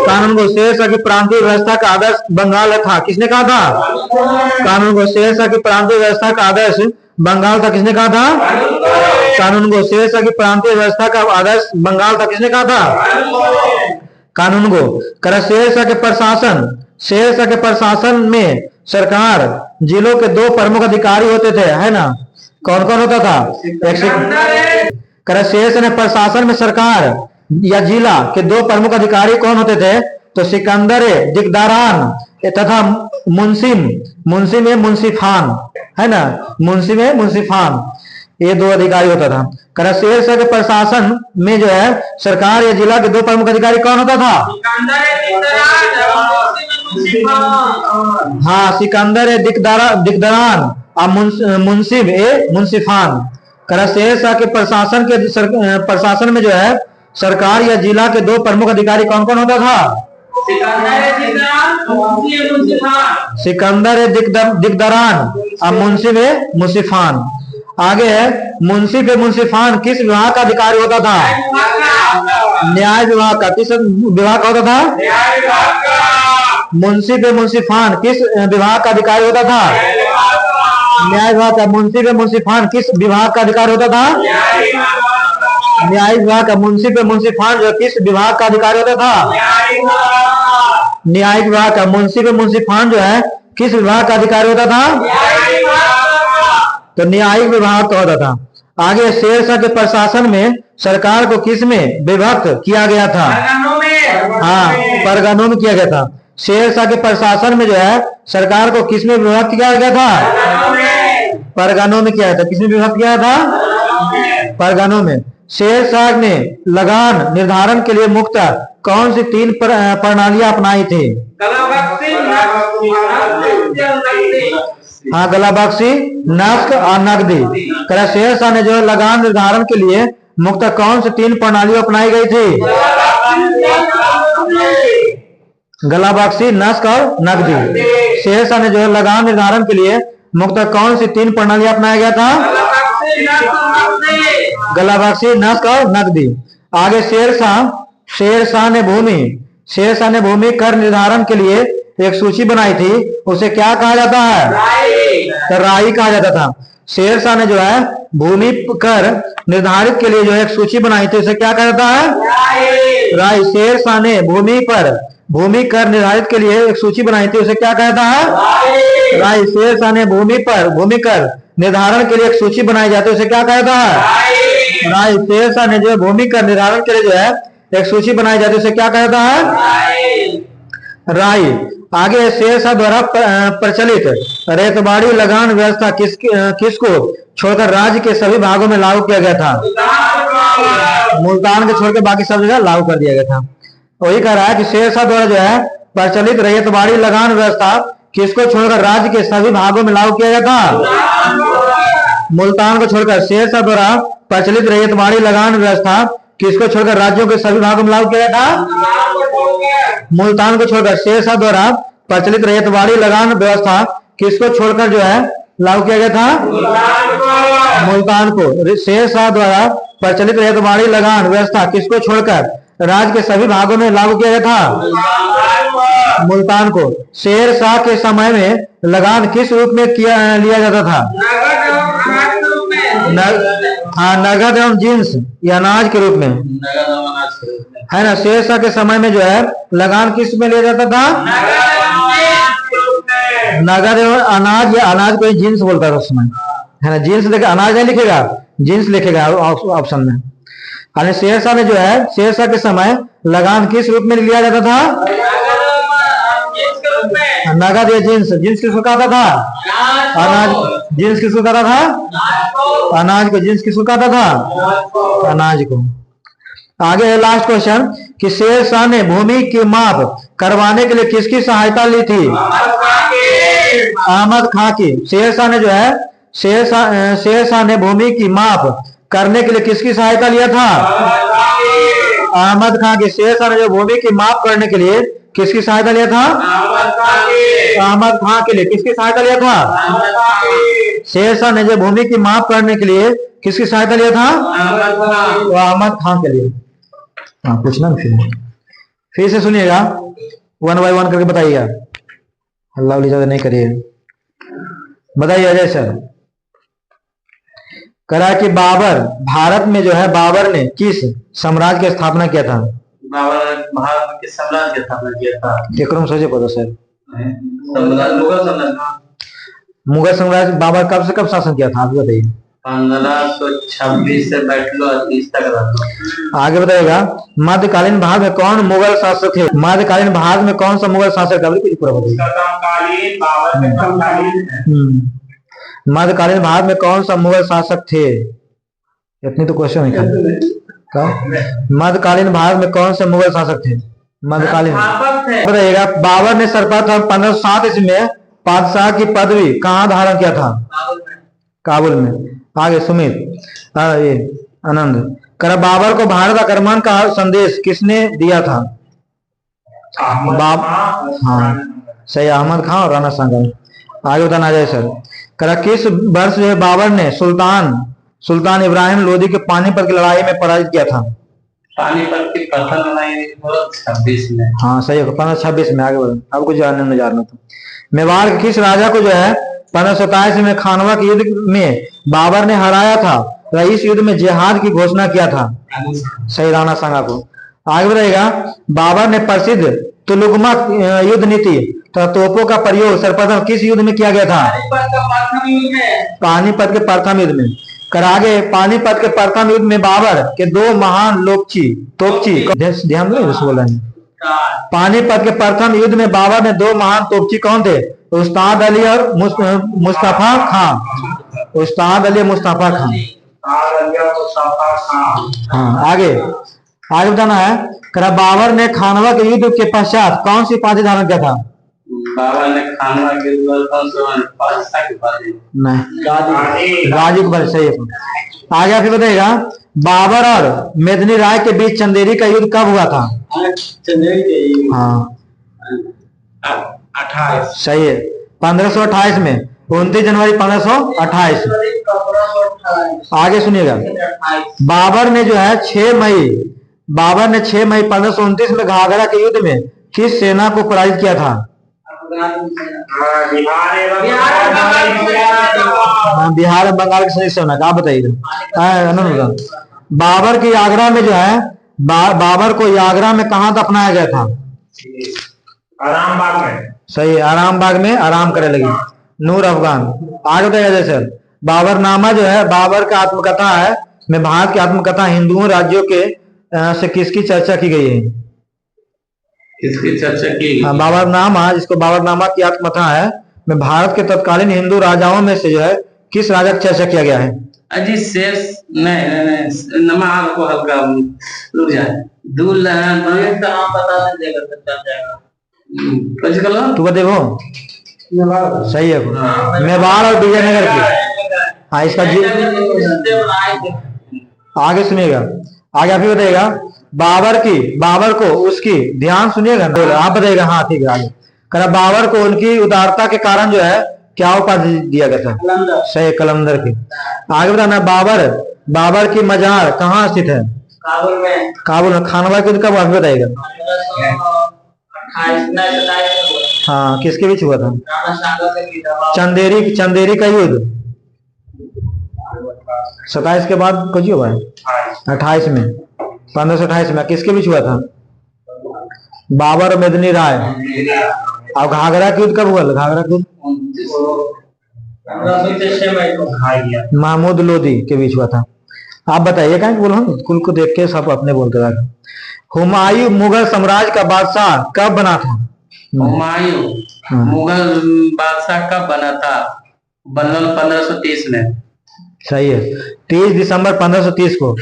[SPEAKER 1] कानूनगो। शेरशाह की प्रांतीय व्यवस्था का आदर्श बंगाल था। किसने कहा था? कानूनगो। शेरशाह की प्रांतीय व्यवस्था का आदर्श बंगाल था। किसने कहा था? कानूनगो। शेरशाह की प्रांतीय व्यवस्था का आदर्श बंगाल था। किसने कहा था? कानूनगो। कर शेरशाह के प्रशासन में सरकार जिलों के 2 प्रमुख अधिकारी होते थे, है ना? कौन कौन होता था? शेरशाह ने प्रशासन में सरकार या जिला के 2 प्रमुख अधिकारी कौन होते थे? तो सिकंदर दिकदारान तथा मुंशी में मुंसिफान, है ना? मुंशी में मुंसिफान, ये 2 अधिकारी होता था। कह शेरशाह के प्रशासन में जो है सरकार या जिला के 2 प्रमुख अधिकारी कौन होता था? हाँ, सिकंदर दिकदारान और मुंसिफान। कह शेरशाह के प्रशासन में जो है सरकार या जिला के 2 प्रमुख अधिकारी कौन कौन होता था? सिकंदर दिकदारान और मुंशी में मुंसिफान। आगे है मुंशी पे मुंसिफान किस विभाग का अधिकारी होता था? न्याय विभाग का। किस विभाग का होता था? मुंशी पे मुंसिफान किस विभाग का अधिकारी होता था? न्याय विभाग का। मुंशी पे मुंसिफान किस विभाग का अधिकारी होता था? न्याय विभाग का। मुंशी पे मुंसिफान जो किस विभाग का अधिकारी होता था? न्यायिक विभाग का। मुंशी पे मुंसिफान जो है किस विभाग का अधिकारी होता था? तो न्यायिक विभाग का होता था। आगे शेरशाह के प्रशासन में सरकार को किस में विभक्त किया गया था? हाँ, परगनों में किया गया था। शेरशाह के प्रशासन में जो है सरकार को किस में विभक्त किया गया था? परगनों में किया था। किसमें विभक्त किया था? परगनों में। शेरशाह ने लगान निर्धारण के लिए मुख्यतः कौन सी 3 प्रणालियां अपनाई थी? हाँ, गलाबख्शी, नस्क और नकदी। शेरशाह ने जो लगान निर्धारण के लिए मुख्यतः कौन सी 3 प्रणालियां अपनाई गई थी? गलाबख्शी, नस्क और नकदी। शेरशाह ने जो है लगान निर्धारण के लिए मुख्यतः कौन सी 3 प्रणालियां अपनाया गया था? गलाबख्शी, नस्क और नकदी। आगे शेरशाह ने भूमि कर निर्धारण के लिए एक सूची बनाई थी, उसे क्या कहा जाता है? तो राई कहा जाता था। शेरशाह ने जो है भूमि कर निर्धारित के लिए जो एक सूची बनाई थी, उसे क्या कहा जाता है? राई। शेरशाह ने भूमि कर निर्धारित के लिए एक सूची बनाई थी, उसे क्या कहता है? राई। शेरशाह ने भूमि कर निर्धारण के लिए एक सूची बनाई जाती है, उसे क्या कहता है? राई। शेरशाह ने जो भूमि कर निर्धारण के लिए जो है एक सूची बनाई जाती है, उसे क्या कहता है? राई। आगे शेरशाह द्वारा प्रचलित रेतबाड़ी लगान व्यवस्था किसको छोड़कर राज्य के सभी भागों में लागू किया गया था? मुल्तान के छोड़कर बाकी सब जगह लागू कर दिया गया था। वही कह रहा है कि शेरशाह द्वारा जो है प्रचलित रेतबाड़ी लगान व्यवस्था किसको छोड़कर राज्य के सभी भागों में लागू किया गया था? मुल्तान को छोड़कर शेरशाह द्वारा प्रचलित रैयतवाड़ी लगान व्यवस्था किसको छोड़कर राज्यों के सभी भागों में लागू किया गया था? मुल्तान को छोड़कर शेरशाह द्वारा प्रचलित रैयतवाड़ी लगान व्यवस्था किसको छोड़कर जो है लागू किया गया था? मुल्तान को। शेरशाह द्वारा प्रचलित रैयतवाड़ी लगान व्यवस्था किसको छोड़कर राज्य के सभी भागों में लागू किया गया था? मुल्तान को। शेरशाह के समय में लगान किस रूप में लिया जाता था? नगद एवं जिन्स या अनाज के रूप में, है ना। शेरशाह के समय में जो है लगान किस में लिया जाता था? नगद एवं अनाज, या अनाज को जिन्स बोलता था उस समय, है ना। जिन्स लिखे, अनाज नहीं लिखेगा, जिन्स लिखेगा ऑप्शन में। यानी शेरशाह ने जो है, शेरशाह के समय लगान किस रूप में लिया जाता था? नगद या जिन्स। जिन्स किसको कहता था? अनाज। जिन्स किसको कहता था? अनाज को। जिन्स किसको कहता था? अनाज को। आगे है लास्ट क्वेश्चन कि शेरशाह ने भूमि की माप करवाने के लिए किसकी सहायता ली थी? अहमद खां की। शेरशाह ने जो है, शेरशाह ने भूमि की माप करने के लिए किसकी सहायता लिया था? अहमद खां की। शेरशाह ने जो भूमि की माप करने के लिए किसकी सहायता लिया था? अहमद खां के लिए। किसकी सहायता लिया था? शेरशाह ने जो भूमि की माप करने के लिए किसकी सहायता लिया था? अहमद खां के लिए। हाँ, पूछना फिर से सुनिएगा, 1 बाय 1 करके बताइएगा, अल्लाह ज्यादा नहीं करिए। बताइए अजय सर। करा कि बाबर, भारत में जो है बाबर ने किस साम्राज्य की स्थापना किया था?
[SPEAKER 2] बाबर ने भारत में किस साम्राज्य की स्थापना किया था?
[SPEAKER 1] केकरम सोचे पता सर।
[SPEAKER 2] मुगल
[SPEAKER 1] साम्राज्य। बाबर कब से कब शासन किया था आप बताइए?
[SPEAKER 2] 1526 से बैठ लो 30 तक रहा।
[SPEAKER 1] आगे बताइएगा, मध्यकालीन भारत में कौन मुगल शासक थे? मध्यकालीन भारत में कौन सा मुगल शासक था? पूरा बताइए। मध्यकालीन भारत में कौन सा मुगल शासक थे? इतनी तो क्वेश्चन है। मध्यकालीन भारत में कौन से मुगल शासक थे? मध्यकालीन बताइएगा। बाबर ने सर्वप्रथम 1507 ईस्वी में बादशाह की पदवी कहाँ धारण किया था? काबुल में। आगे सुमित, ये आनंद कर, बाबर को भारत आक्रमण का संदेश किसने दिया था? हाँ सही, अहमद खां और राणा सांगा। आगे बताना जाए सर। करा किस वर्ष जो है बाबर ने सुल्तान इब्राहिम लोदी के पानीपत की लड़ाई में पराजित किया था?
[SPEAKER 2] पानीपत की प्रथम लड़ाई 26 में।
[SPEAKER 1] हाँ सही है, 1526 में। आगे बढ़ो, आपको जानना था। मेवाड़ के किस राजा को जो है 1527 में खानवा के युद्ध में बाबर ने हराया था? इस युद्ध में जिहाद की घोषणा किया था? सही, राणा सांगा को। आगे बढ़ेगा, बाबर ने प्रसिद्ध तुलुगमा युद्ध नीति तथा तोपों का प्रयोग सर्वप्रथम किस युद्ध में किया गया था? पानीपत के प्रथम युद्ध में। कर आगे, पानीपत के प्रथम युद्ध में बाबर के 2 महान तोपची ध्यान बोला है। पानीपत के प्रथम युद्ध में बाबर ने 2 महान तोपची कौन थे? उस्ताद अली और मुस्तफा खां। उस्ताद अली मुस्तफा खां। हाँ, आगे बताना है। करा बाबर ने खानवा के युद्ध के पश्चात कौन सी उपाधि धारण किया था?
[SPEAKER 2] बाबर ने खानवा के युद्ध
[SPEAKER 1] गाजी को सही है। आगे फिर बताइएगा, बाबर और मेदिनी राय के बीच चंदेरी का युद्ध कब हुआ था? हाँ
[SPEAKER 2] 28
[SPEAKER 1] सही है, 1528 में, 29 जनवरी 1528। आगे सुनिएगा, बाबर ने जो है 6 मई 1529 में घाघरा के युद्ध में किस सेना को पराजित किया था? बिहार और बंगाल की सेना का। आप बताइएगा। बाबर की आगरा में जो है, बाबर को आगरा में कहाँ दफनाया गया था?
[SPEAKER 2] आरामबाग में।
[SPEAKER 1] सही, आरामबाग में आराम करे लगी। नूर अफगान। आगे बताइए जैसे, बाबरनामा जो है बाबर का आत्मकथा है, में भारत की आत्मकथा हिंदुओं राज्यों के से किसकी चर्चा की गई है?
[SPEAKER 2] किसकी चर्चा की?
[SPEAKER 1] हाँ, बाबरनामा, जिसको बाबरनामा की आत्मकथा है, में भारत के तत्कालीन हिंदू राजाओं में से जो है किस राजा की चर्चा किया गया है?
[SPEAKER 2] अजी शेष नहीं नमाज को हल्का रुक जाए। दुल्हन बता देगा तू
[SPEAKER 1] बता वो। सही है, मेवाड़ और विजयनगर की। हाँ इसका आगे सुनिएगा, आगे आप ही बताइएगा। बाबर को उसकी, ध्यान सुनिएगा, बोले आप बताइएगा। हाँ ठीक है, आगे करा। बाबर को उनकी उदारता के कारण जो है क्या उपाधि दिया गया था? सही, कलंदर की। आगे बताना, बाबर की मजार कहाँ स्थित है? काबुल में। खानवा के युद्ध कब हुआ बताइएगा? हाँ, किसके बीच हुआ था? चंदेरी का युद्ध 27 के बाद कुछ हुआ है 28 में, 1528 में। किसके बीच हुआ था? बाबर और मेदिनी राय। अब घाघरा का युद्ध कब हुआ? घाघरा का युद्ध महमूद लोदी के बीच हुआ था। आप बताइए, कहीं बोलो, कुल को देख के सब अपने बोलते रहे। हुमायूं मुगल साम्राज्य का बादशाह कब बना था?
[SPEAKER 2] हुमायूं मुगल बादशाह कब बना था? 1530 में।
[SPEAKER 1] सही है, 30 दिसंबर 1530 को।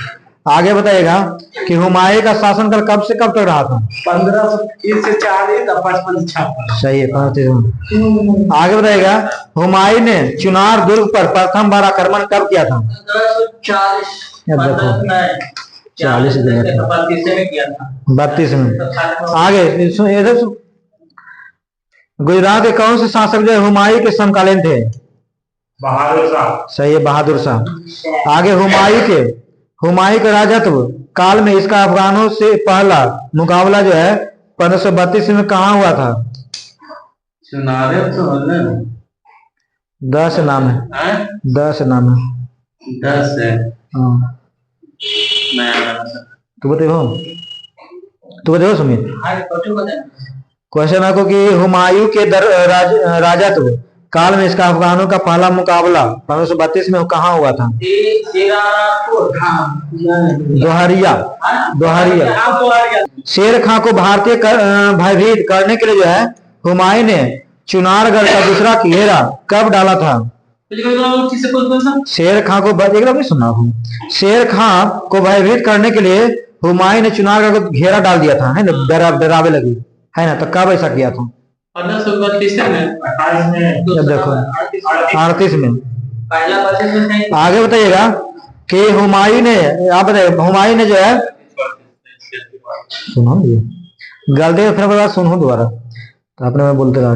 [SPEAKER 1] आगे बताइएगा कि हुमायूं का शासनकाल कब से कब तक रहा था?
[SPEAKER 2] 1530 से 40 और 55 से 56।
[SPEAKER 1] सही है, 1530। आगे बताइएगा, हुमायूं ने चुनार दुर्ग पर प्रथम बार आक्रमण कब किया था? 40 32 में। आगे इधर गुजरात के कौन से शासक जो हुमायूं के समकालीन थे?
[SPEAKER 2] बहादुर शाह।
[SPEAKER 1] सही है, बहादुर शाह। आगे हुमायूं के राजत्व काल में इसका अफगानों से पहला मुकाबला जो है 1532 में कहाँ हुआ था?
[SPEAKER 2] सुनारे तो
[SPEAKER 1] 10 नाम है, 10 नाम है।
[SPEAKER 2] 10 है।
[SPEAKER 1] हाँ, तू बताओ सुमित। क्वेश्चन आपको कि हुमायूं के राजत्व काल में इसका अफगानों का पहला मुकाबला 1532 में कहाँ हुआ था? दोहरिया। शेर खां को भारतीय भयभीत करने के लिए जो है हुमायूं ने चुनारगढ़ का दूसरा घेरा कब डाला था? शेर खां को नहीं सुना, शेर खां को भयभीत करने के लिए हुमायूं ने चुनारगढ़ को घेरा डाल दिया था, है ना, डरावे लगी, है ना। तो कब ऐसा किया था?
[SPEAKER 2] 1532 में।
[SPEAKER 1] देखो 38 में। आगे बताइएगा कि हुमायूं ने, आप बताइए, हुमायूं ने जो है, सुनो गलती फिर बात सुनो दोबारा, तो आपने मैं बोलते रहा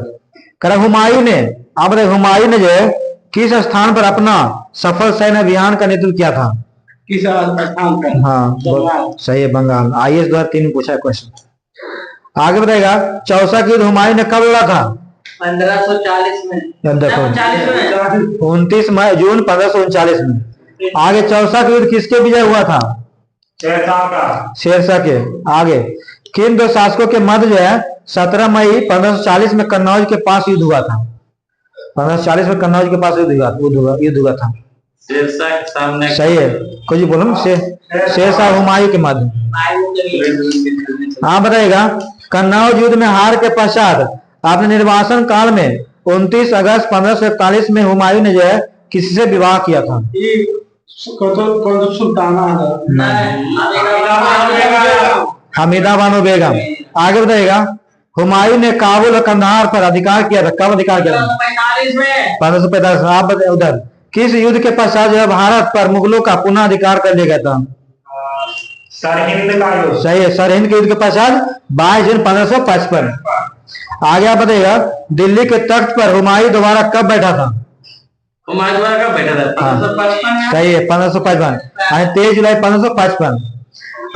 [SPEAKER 1] करा। हुमायूं ने, आप बताइए, हुमायूं ने जो है किस स्थान पर अपना सफल सैन्य अभियान का नेतृत्व किया था?
[SPEAKER 2] किस स्थान पर?
[SPEAKER 1] हाँ सही है, बंगाल। IAS 2003 में पूछा क्वेश्चन। आगे बताएगा, चौसा की युद्ध हुमायूं ने कब लड़ा था?
[SPEAKER 2] 1540 में।
[SPEAKER 1] देखो 29 जून 1539 में। आगे चौसा का युद्ध किसके विजय हुआ था? शेरशाह के। आगे किन दो शासकों के मध्य जो है 17 मई 1540 में कन्नौज के पास युद्ध हुआ था? 1540 में कन्नौज के पास युद्ध हुआ था।
[SPEAKER 2] शेरशाह के सामने।
[SPEAKER 1] सही है, कुछ बोलो। शेरशाह हुमायूं के मध्य। हाँ बताइएगा, कन्नौज युद्ध में हार के पश्चात अपने निर्वासन काल में 29 अगस्त 1541 में हुमायूं ने जो है किसी से विवाह किया था? हमीदा बानो बेगम। आगे बताइएगा, हुमायूं ने काबुल और कंधार पर अधिकार किया था, कब अधिकार किया था? 1545। आप बताइए, उधर किस युद्ध के पश्चात जो है भारत पर मुगलों का पुनः अधिकार कर लिया गया था?
[SPEAKER 2] सरहिंद का युद्ध।
[SPEAKER 1] सही है, सरहिंद के युद्ध के पश्चात 22 जून 1555। आगे आप बताइएगा, दिल्ली के तख्त पर हुमायूं दोबारा कब बैठा था?
[SPEAKER 2] हुमायूं दोबारा कब बैठा था? 1555।
[SPEAKER 1] सही है, 1555, 23 जुलाई 1555।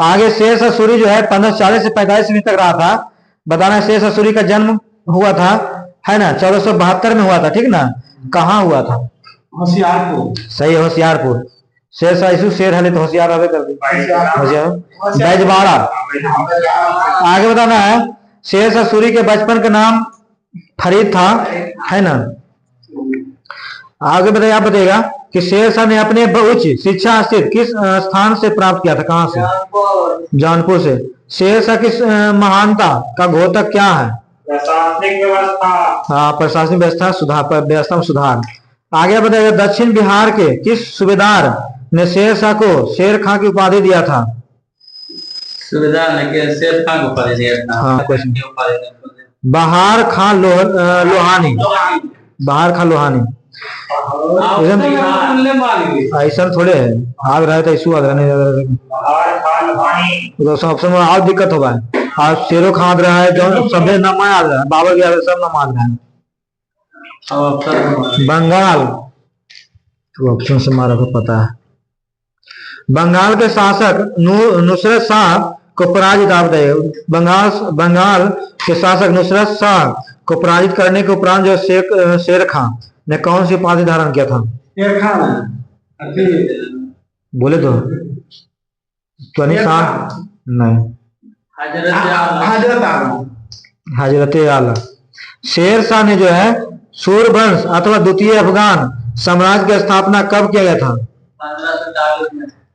[SPEAKER 1] आगे शेरशाह सूरी जो है 1540 से 45 तक रहा था। बताना, शेरशाह सूरी का जन्म हुआ था, है ना, 1472 में हुआ था, ठीक ना। कहाँ हुआ था?
[SPEAKER 2] होशियारपुर।
[SPEAKER 1] सही है, होशियारपुर। शेरशाह इसु शेर हले तो होशियार हवे कर होशियार बैजबाड़ा। आगे बताना है, शेरशाह सूरी के बचपन का नाम फरीद था, है ना। आगे बताइए, आप बताइएगा कि शेरशाह ने अपने उच्च शिक्षा स्थित किस स्थान से प्राप्त किया था? कहाँ से? जौनपुर से। शेरशाह की महानता का घोतक क्या है?
[SPEAKER 2] प्रशासनिक व्यवस्था।
[SPEAKER 1] हाँ, प्रशासनिक व्यवस्था में सुधार। आगे बताइए, दक्षिण बिहार के किस सूबेदार ने शेरशाह को शेर खां की उपाधि दिया था?
[SPEAKER 2] सूबेदार ने शेर खां को उपाधि दिया था।
[SPEAKER 1] हाँ, बहार खां लोहानी। बहार खां लोहानी। ऐसा थोड़े है, आग रहा तो इशू आग रहा नहीं, तो ऑप्शन में और दिक्कत होगा। आज शेरों खाद रहा है जो सभे नाम आ रहा है, बाबर के आगे सब नाम आ रहा है। बंगाल, तो ऑप्शन से मारा को पता है। बंगाल के शासक नुसरत शाह को पराजित, आप बताइए। बंगाल के शासक नुसरत शाह को पराजित करने के उपरांत जो शेर खान ने कौन सी उपाधि धारण किया था?
[SPEAKER 3] शेर खान
[SPEAKER 1] बोले तो शाह नहीं, हजरत आला। शेर शाह ने जो है सूर्यवंश अथवा द्वितीय अफगान साम्राज्य की स्थापना कब किया गया था?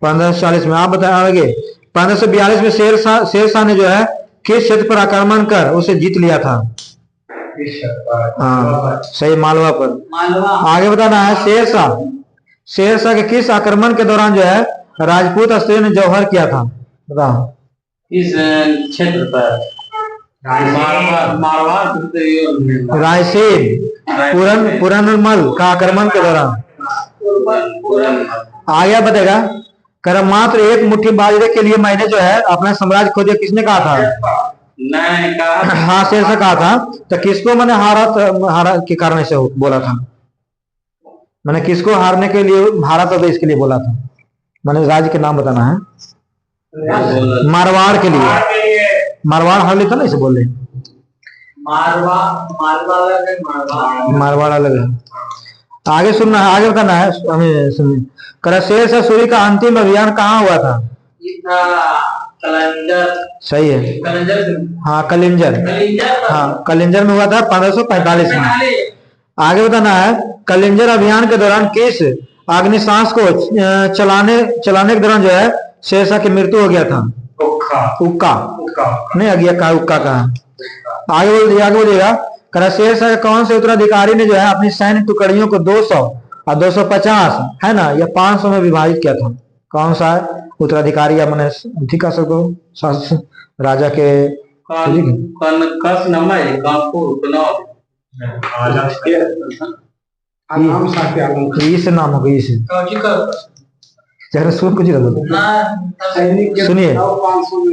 [SPEAKER 1] 1540 में। आप बताएं आगे। 1542 में शेर शाह ने जो है किस क्षेत्र पर आक्रमण कर उसे जीत लिया था? हाँ सही, मालवा पर। आगे बताना है शेर शाह के किस आक्रमण के दौरान जो है राजपूत स्त्रियों ने जौहर किया था? बताओ।
[SPEAKER 2] इस क्षेत्र पर
[SPEAKER 1] रायसेन पुरनमल का आक्रमण के दौरान। आगे बताएगा, कर मात्र एक मुट्ठी बाजरे के लिए मैंने जो है अपना साम्राज्य खोजे, किसने कहा था?
[SPEAKER 2] नहीं कहा।
[SPEAKER 1] हाँ शेर से कहा था। तो किसको मैंने हारा के कारण से बोला था? मैंने किसको हारने के लिए हारा था, तो इसके लिए बोला था। मैंने राज्य के नाम बताना है। मारवाड़ के लिए। मारवाड़ हार लिया था ना, इसे बोल रहे। मारवाड़ अलग है। आगे सुनना है, आगे बताना है हमें। सुनिए, कर शेर शाह सूरी का अंतिम अभियान कहाँ हुआ था? सही है, हाँ कलिंजर। हाँ कलिंजर में हुआ था 1545 में। आगे बताना है, कलिंजर अभियान के दौरान किस अग्निशास्त्र को चलाने के दौरान जो है शेर शाह की मृत्यु हो गया था? उक्का नहीं, उक्का कहा। आगे बोलिएगा, कर शेर शाह कौन से उत्तराधिकारी ने जो है अपनी सैन्य टुकड़ियों को 200 और 250 है ना या 500 में विभाजित किया था? कौन सा उत्तराधिकारी या मैंने ठीक है राजा के नाम हो गई। सुनिए,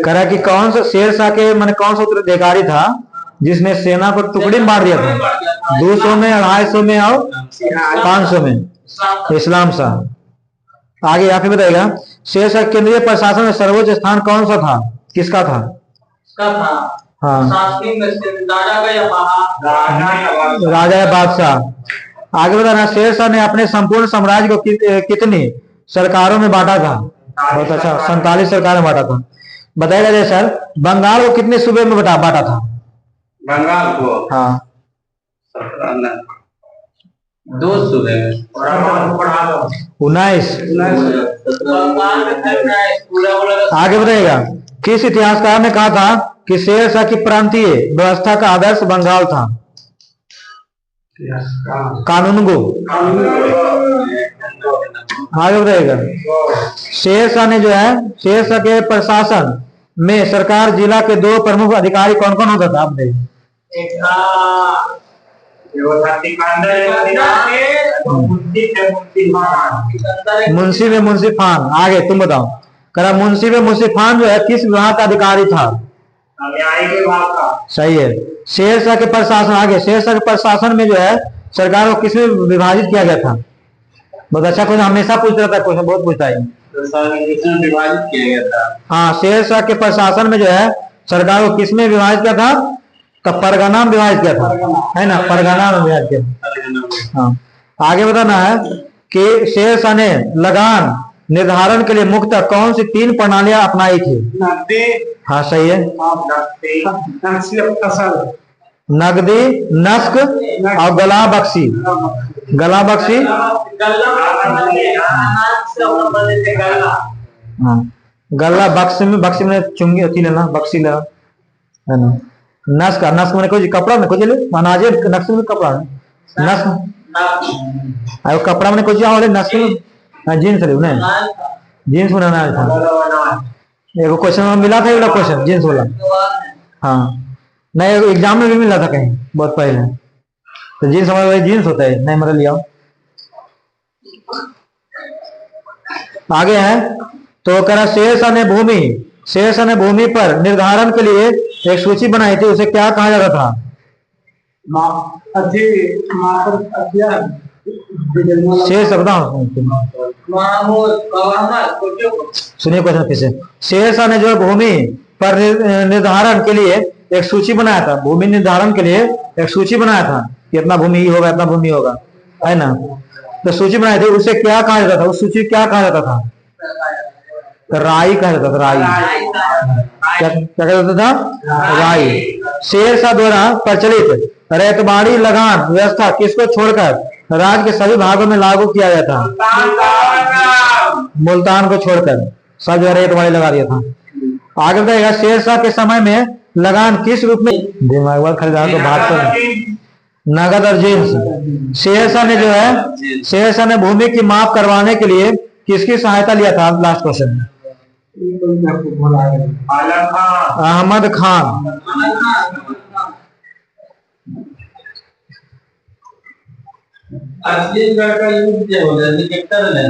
[SPEAKER 1] करा कि कौन सा शेर शाह के मैंने कौन सा उत्तराधिकारी था जिसने सेना को टुकड़ी में बांट दिया था? 200 में, 250 में और 500 में? इस्लाम शाह। आगे यहाँ पे बताएगा, शेर शाह केंद्रीय प्रशासन में सर्वोच्च स्थान कौन सा था? किसका था? हाँ राजा या बादशाह। आगे बताना, शेर शाह ने अपने संपूर्ण साम्राज्य को कितनी सरकारों में बांटा था? बहुत अच्छा, 47 सरकार में बांटा था। बताएगा जय सर, बंगाल को कितने सूबे में बांटा था?
[SPEAKER 2] बंगाल को
[SPEAKER 1] हाँ
[SPEAKER 2] 2 सूबे में
[SPEAKER 1] 19। आगे बताइएगा, किस इतिहासकार ने कहा था कि शेर शाह की प्रांतीय व्यवस्था का आदर्श बंगाल था? कानूनगो। आगे बताइएगा, शेर शाह ने जो है शेर शाह के प्रशासन में सरकार जिला के 2 प्रमुख अधिकारी कौन कौन होता था? आप बताइए। मुंशी में मुंशी खान। आगे तुम बताओ, करा मुंशी में मुंशी खान जो है किस विभाग का अधिकारी था? सही है। शेर शाह के प्रशासन, आगे शेर शाह के प्रशासन में जो है सरकार को किसमें विभाजित किया गया था? बहुत अच्छा क्वेश्चन, हमेशा पूछ रहा था, क्वेश्चन बहुत पूछता है।
[SPEAKER 2] विभाजित किया गया था।
[SPEAKER 1] हाँ शेर शाह के प्रशासन में जो है सरकार को किसमें विभाजित किया था? तो परगना में विभाजित किया था, है ना, परगना में विभाजित किया। हाँ आगे बताना है कि शेर शाह ने लगान निर्धारण के लिए मुख्यतः कौन सी 3 प्रणालियां अपनाई थी? हाँ सही है, नगदी, नस्क और गला बख्शी। गला बख्शी, हाँ गला बख्शी में चुंगी होती लेना, बख्शी लेना, है ना। नस्क मैंने कोई कपड़ा में खोज ले अनाजे, नक्श में कपड़ा नस्क और कपड़ा में खोज नस्क में जीन्स ले उन्हें जीन्स बनाना था। एगो क्वेश्चन में मिला था, एक क्वेश्चन जीन्स वाला। हाँ नहीं, एग्जाम में भी मिला था कहीं बहुत पहले। तो जीन्स हमारे जीन्स होता है नहीं, मतलब लिया आगे है तो कह रहा शेर शाह ने भूमि पर निर्धारण के लिए एक सूची बनाई थी, उसे क्या कहा जाता था? शेर शब्द सुनिए क्वेश्चन फिर से। शेर शाह ने जो भूमि पर निर्धारण के लिए एक सूची बनाया था, भूमि निर्धारण के लिए एक सूची बनाया था कि इतना भूमि होगा, इतना भूमि होगा, है ना। तो सूची बनाई थी, उसे क्या कहा जाता था? उस सूची क्या कहा जाता था? राई कहा जाता था। राई क्या कहा जाता था? राई। शेर शाह द्वारा प्रचलित रेतबाड़ी लगान व्यवस्था किसको छोड़कर राज्य के सभी भागों में लागू किया गया था? मुल्तान को छोड़कर सब जगह रेतबाड़ी लगा दिया था। आगे बताइएगा, शेर शाह के समय में लगान किस रूप में दिमाग खरीदार को बात कर नगद और जेल। शेर शाह ने जो है, शेर शाह ने भूमि की माप करवाने के लिए किसकी सहायता लिया था? Last question, Ahmed Khan.
[SPEAKER 2] असली का यूज क्या हो रहा है?